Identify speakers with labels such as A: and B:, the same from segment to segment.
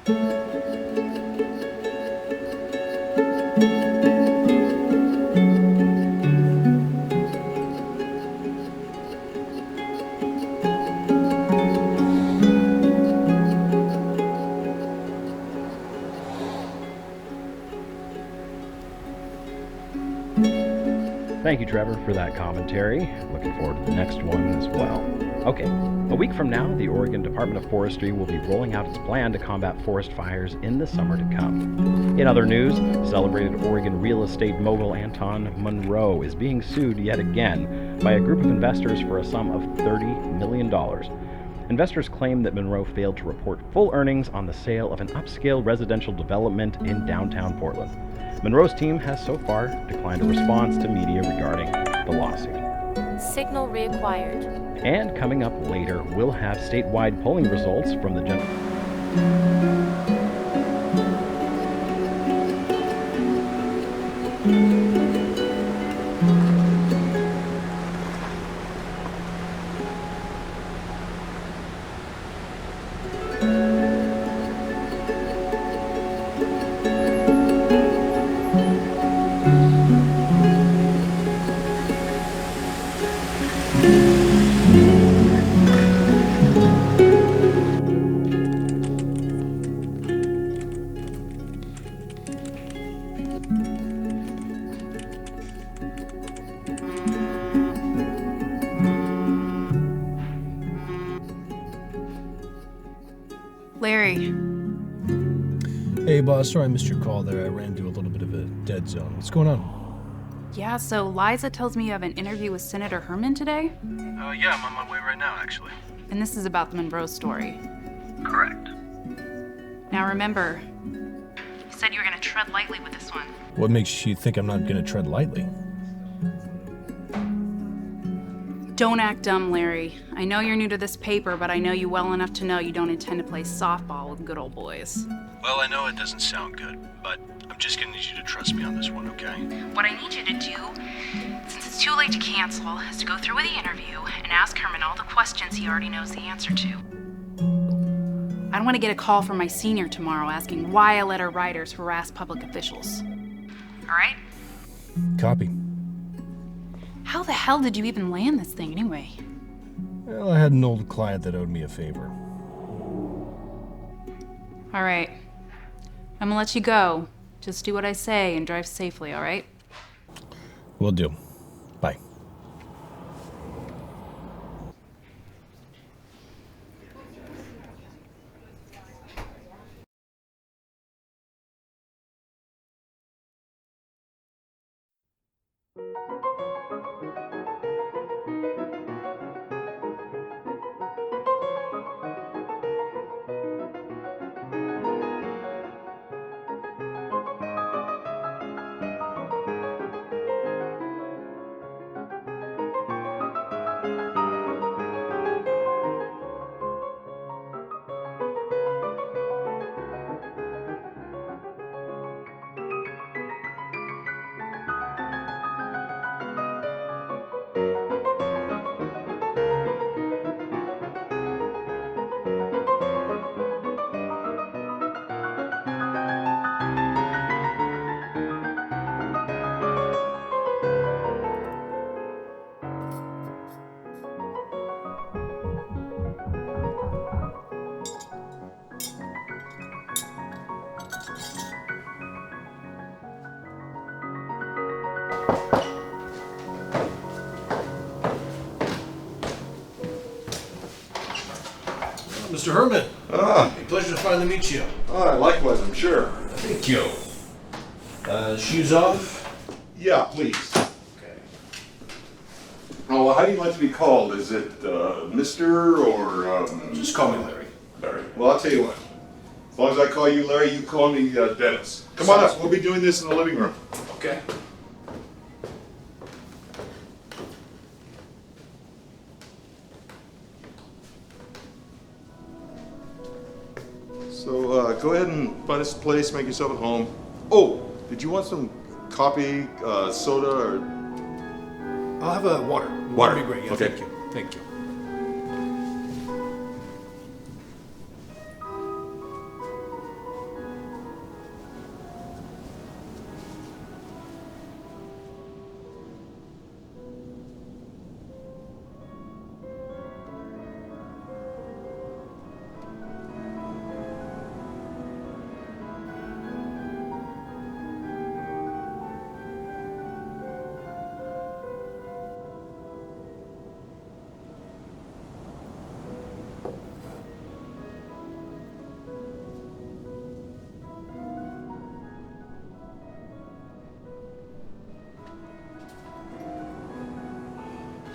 A: Thank you, Trevor, for that commentary. Looking forward to the next one as well. Okay, a week from now, the Oregon Department of Forestry will be rolling out its plan to combat forest fires in the summer to come. In other news, celebrated Oregon real estate mogul Anton Monroe is being sued yet again by a group of investors for a sum of $30 million. Investors claim that Monroe failed to report full earnings on the sale of an upscale residential development in downtown Portland. Monroe's team has so far declined a response to media regarding the lawsuit.
B: Signal reacquired.
A: And coming up later, we'll have statewide polling results from the
C: Larry.
D: Hey, boss. Sorry I missed your call there. I ran into a little bit of a dead zone. What's going on?
C: Yeah, so Liza tells me you have an interview with Senator Herman today?
D: Yeah, I'm on my way right now, actually.
C: And this is about the Monroe story.
D: Correct.
C: Now remember, you said you were going to tread lightly with this one.
D: What makes you think I'm not going to tread lightly?
C: Don't act dumb, Larry. I know you're new to this paper, but I know you well enough to know you don't intend to play softball with good old boys.
D: Well, I know it doesn't sound good, but I'm just going to need you to trust me on this one, okay?
C: What I need you to do, since it's too late to cancel, is to go through with the interview and ask Herman all the questions he already knows the answer to. I don't want to get a call from my senior tomorrow asking why I let our writers harass public officials. All right?
D: Copy.
C: How the hell did you even land this thing anyway?
D: Well, I had an old client that owed me a favor.
C: All right. I'm gonna let you go. Just do what I say and drive safely, all right?
D: Will do. Bye. Mr. Herman. Hey, pleasure to finally meet you.
E: Likewise, I'm sure.
D: Thank you. Shoes off?
E: Yeah, please.
D: Okay.
E: Oh, well, how do you like to be called? Is it Mr. or...
D: Just call me Larry.
E: Larry. Well, I'll tell you what. As long as I call you Larry, you call me Dennis. Come on up. We'll be doing this in the living room.
D: Okay.
E: So go ahead and find us a place, make yourself at home. Oh, did you want some coffee, soda, or...
D: I'll have a water.
E: Water.
D: Would be great. Yeah,
E: Okay.
D: Thank you. Thank you.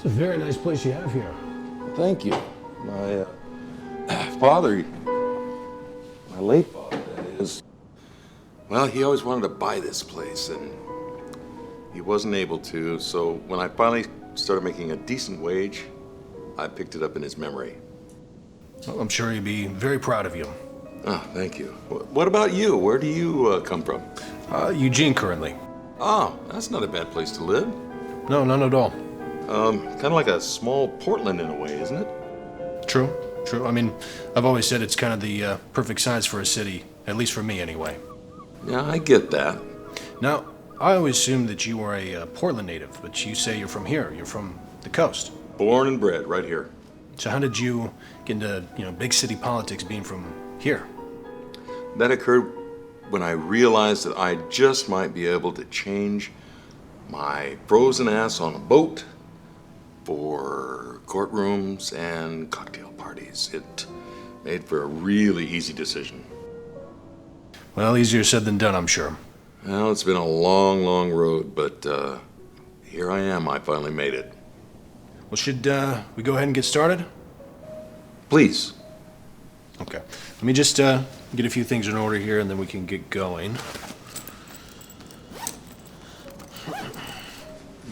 D: It's a very nice place you have here.
E: Thank you. My father, my late father, that is. Well, he always wanted to buy this place, and he wasn't able to. So when I finally started making a decent wage, I picked it up in his memory.
D: Well, I'm sure he'd be very proud of you.
E: Oh, thank you. What about you? Where do you come from?
D: Eugene currently.
E: Oh, that's not a bad place to live.
D: No, none at all.
E: Kind of like a small Portland in a way, isn't it?
D: True. I mean, I've always said it's kind of the perfect size for a city, at least for me anyway.
E: Yeah, I get that.
D: Now, I always assumed that you were a Portland native, but you say you're from here. You're from the coast.
E: Born and bred right here.
D: So how did you get into, big city politics being from here?
E: That occurred when I realized that I just might be able to change my frozen ass on a boat for courtrooms and cocktail parties. It made for a really easy decision.
D: Well, easier said than done, I'm sure.
E: Well, it's been a long, long road, but here I am. I finally made it.
D: Well, should we go ahead and get started?
E: Please.
D: Okay. Let me just get a few things in order here, and then we can get going.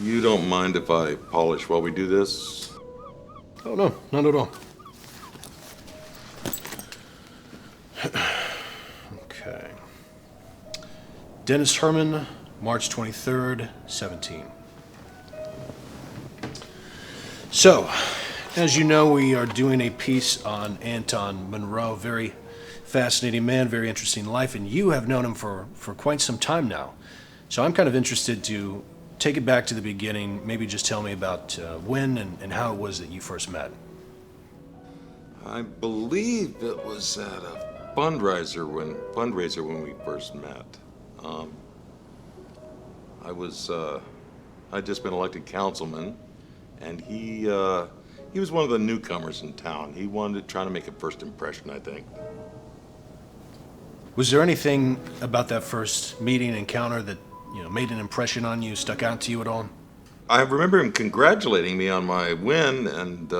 E: You don't mind if I polish while we do this?
D: Oh, no, not at all. Okay. Dennis Herman, March 23rd, 17. So, as you know, we are doing a piece on Anton Monroe. Very fascinating man, very interesting life, and you have known him for quite some time now. So I'm kind of interested to take it back to the beginning, maybe just tell me about when and how it was that you first met.
E: I believe it was at a fundraiser when we first met. I'd just been elected councilman, and he was one of the newcomers in town. He wanted to try to make a first impression, I think.
D: Was there anything about that first meeting encounter that made an impression on you, stuck out to you at all?
E: I remember him congratulating me on my win, and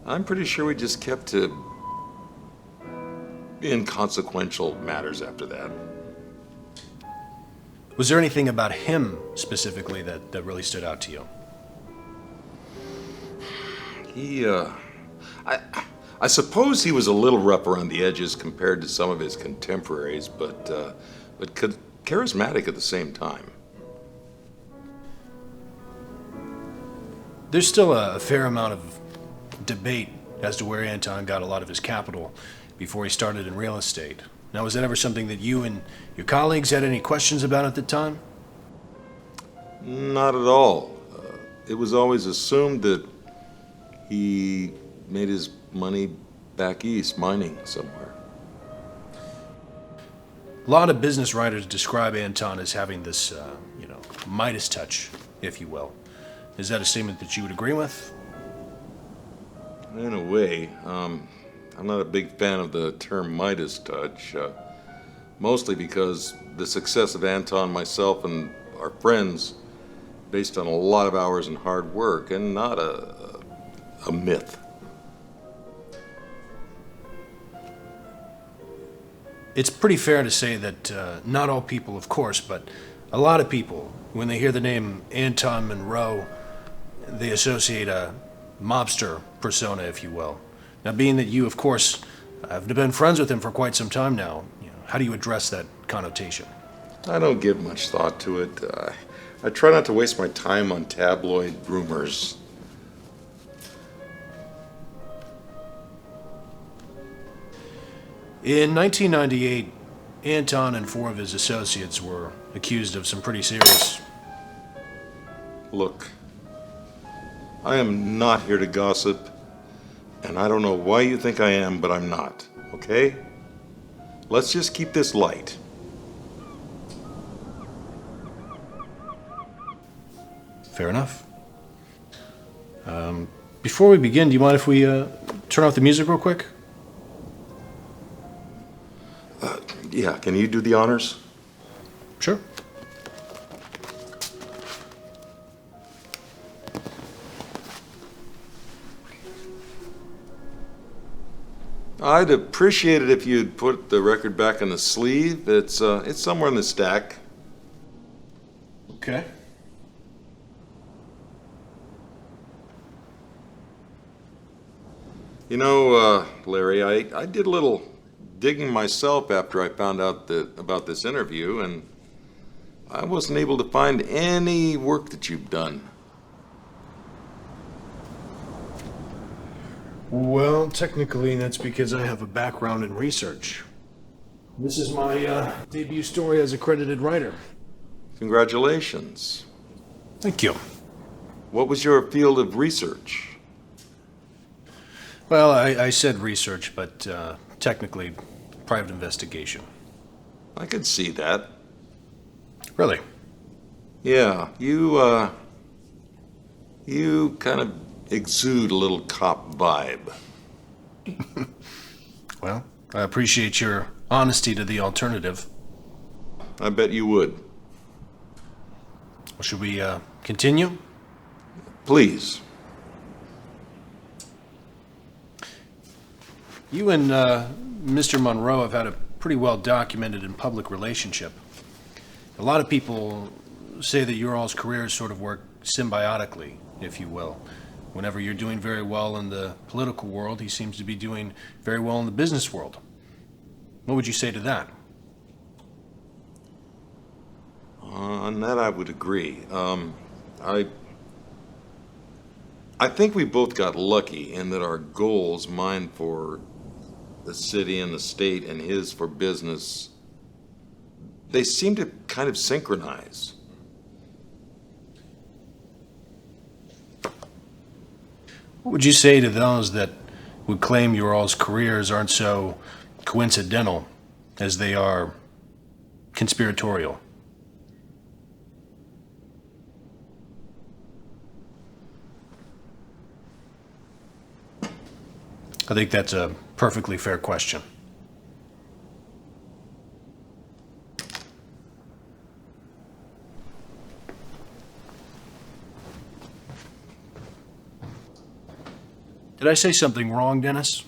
E: I'm pretty sure we just kept to inconsequential matters after that.
D: Was there anything about him specifically that really stood out to you?
E: I suppose he was a little rough around the edges compared to some of his contemporaries, but charismatic at the same time.
D: There's still a fair amount of debate as to where Anton got a lot of his capital before he started in real estate. Now, was that ever something that you and your colleagues had any questions about at the time?
E: Not at all. It was always assumed that he made his money back east, mining somewhere.
D: A lot of business writers describe Anton as having this, Midas touch, if you will. Is that a statement that you would agree with?
E: In a way. I'm not a big fan of the term Midas touch, mostly because the success of Anton, myself, and our friends based on a lot of hours and hard work, and not a myth.
D: It's pretty fair to say that not all people, of course, but a lot of people, when they hear the name Anton Monroe, they associate a mobster persona, if you will. Now, being that you, of course, have been friends with him for quite some time now, how do you address that connotation?
E: I don't give much thought to it. I try not to waste my time on tabloid rumors.
D: In 1998, Anton and 4 of his associates were accused of some pretty serious...
E: Look, I am not here to gossip, and I don't know why you think I am, but I'm not, okay? Let's just keep this light.
D: Fair enough. Before we begin, do you mind if we turn off the music real quick?
E: Yeah, can you do the honors?
D: Sure.
E: I'd appreciate it if you'd put the record back in the sleeve. It's somewhere in the stack.
D: Okay.
E: You know, Larry, I did a little digging myself after I found out about this interview, and I wasn't able to find any work that you've done.
D: Well, technically, that's because I have a background in research. This is my debut story as a credited writer.
E: Congratulations.
D: Thank you.
E: What was your field of research?
D: Well, I said research, but technically, private investigation.
E: I could see that.
D: Really?
E: Yeah, you kind of exude a little cop vibe.
D: Well, I appreciate your honesty to the alternative.
E: I bet you would.
D: Well, should we continue?
E: Please.
D: You and Mr. Monroe have had a pretty well documented and public relationship. A lot of people say that your all's careers sort of work symbiotically, if you will. Whenever you're doing very well in the political world, he seems to be doing very well in the business world. What would you say to that?
E: On that, I would agree. I think we both got lucky in that our goals, mine for the city and the state and his for business, they seem to kind of synchronize.
D: What would you say to those that would claim your all's careers aren't so coincidental as they are conspiratorial? I think that's a perfectly fair question. Did I say something wrong, Dennis?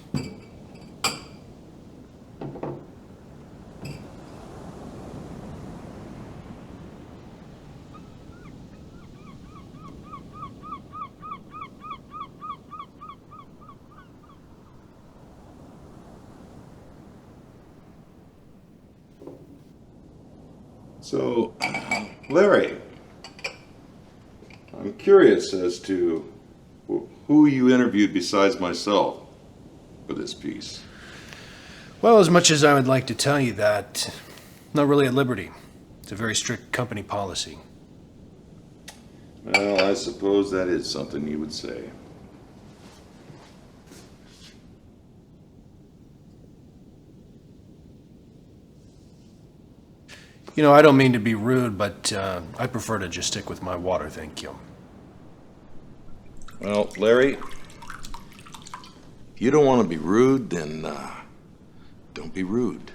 E: So, Larry, I'm curious as to who you interviewed besides myself for this piece.
D: Well, as much as I would like to tell you that, not really at liberty. It's a very strict company policy.
E: Well, I suppose that is something you would say.
D: You know, I don't mean to be rude, but I prefer to just stick with my water, thank you.
E: Well, Larry, if you don't want to be rude, then don't be rude.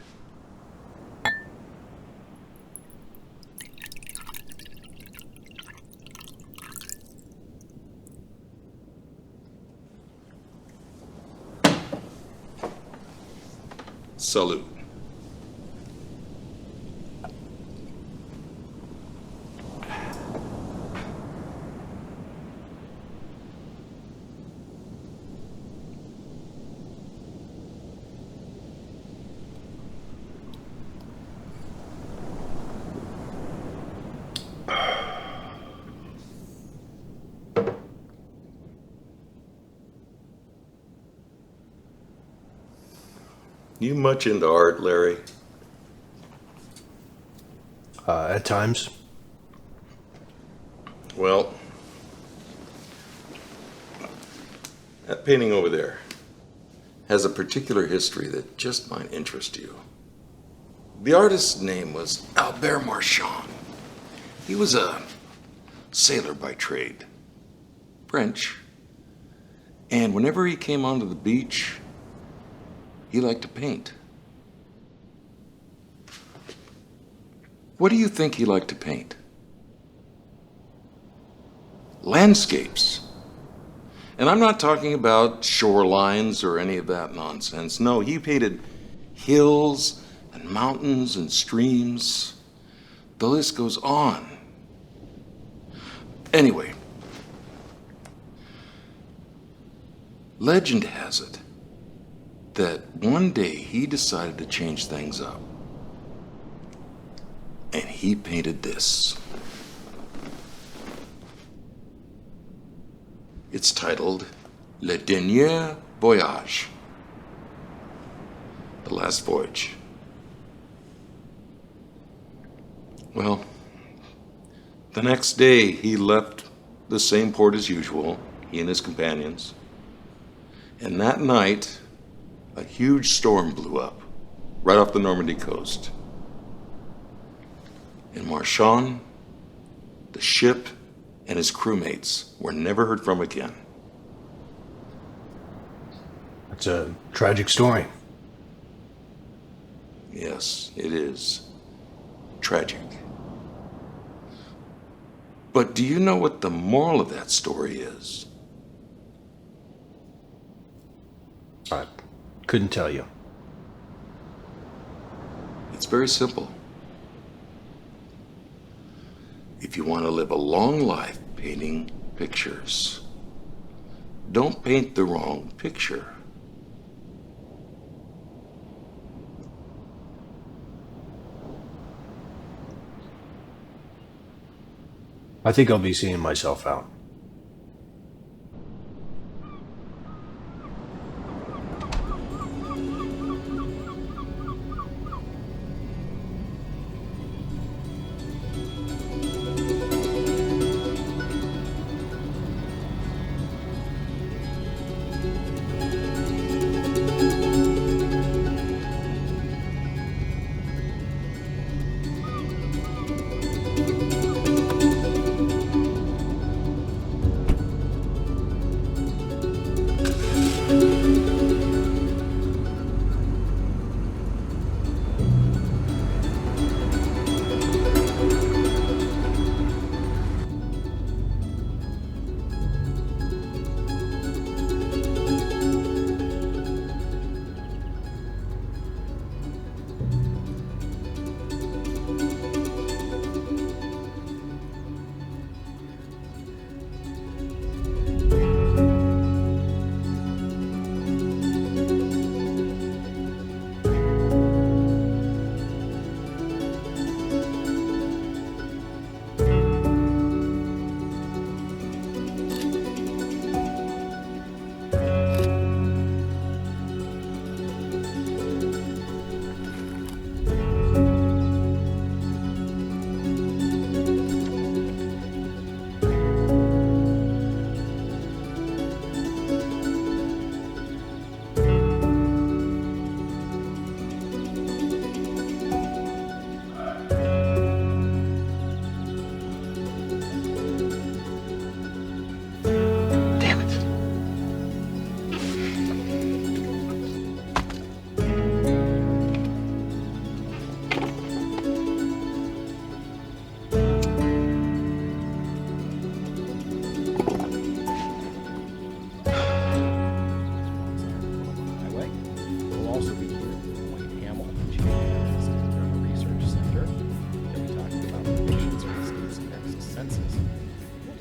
E: Salute. You much into art, Larry?
D: At times.
E: Well, that painting over there has a particular history that just might interest you. The artist's name was Albert Marchand. He was a sailor by trade, French. And whenever he came onto the beach, he liked to paint. What do you think he liked to paint? Landscapes. And I'm not talking about shorelines or any of that nonsense. No, he painted hills and mountains and streams. The list goes on. Anyway, legend has it that one day he decided to change things up. And he painted this. It's titled Le Dernier Voyage, The Last Voyage. Well, the next day he left the same port as usual, he and his companions. And that night, a huge storm blew up right off the Normandy coast. And Marchand, the ship, and his crewmates were never heard from again.
D: That's a tragic story.
E: Yes, it is. Tragic. But do you know what the moral of that story is?
D: I couldn't tell you.
E: It's very simple. If you want to live a long life painting pictures, don't paint the wrong picture.
D: I think I'll be seeing myself out.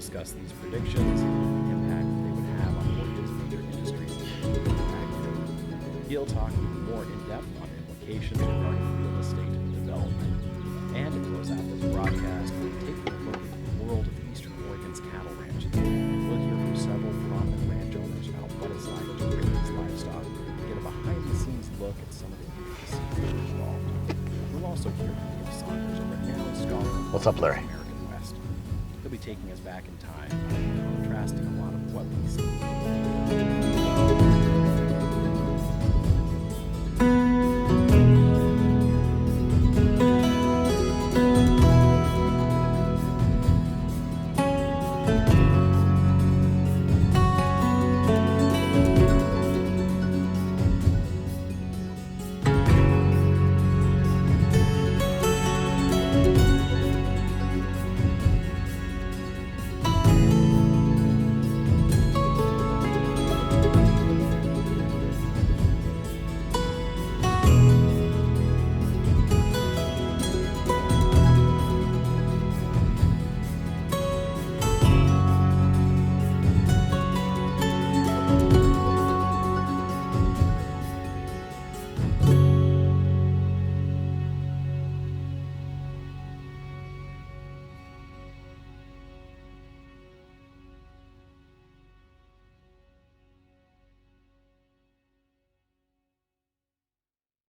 A: discuss these predictions and the impact they would have on workers and other industries that would be accurate. He'll talk even more in depth on implications regarding real estate development. And to close out this broadcast, we'll take a look at the world of Eastern Oregon's cattle ranches. We'll hear from several prominent ranch owners about what it's like to raise livestock and get a behind-the-scenes look at some of the intricacies involved. We'll also hear from Neil Saunders, a renowned scholar of
F: What's up, Larry?
A: American West. He'll be taking us back in time, contrasting a lot of what we see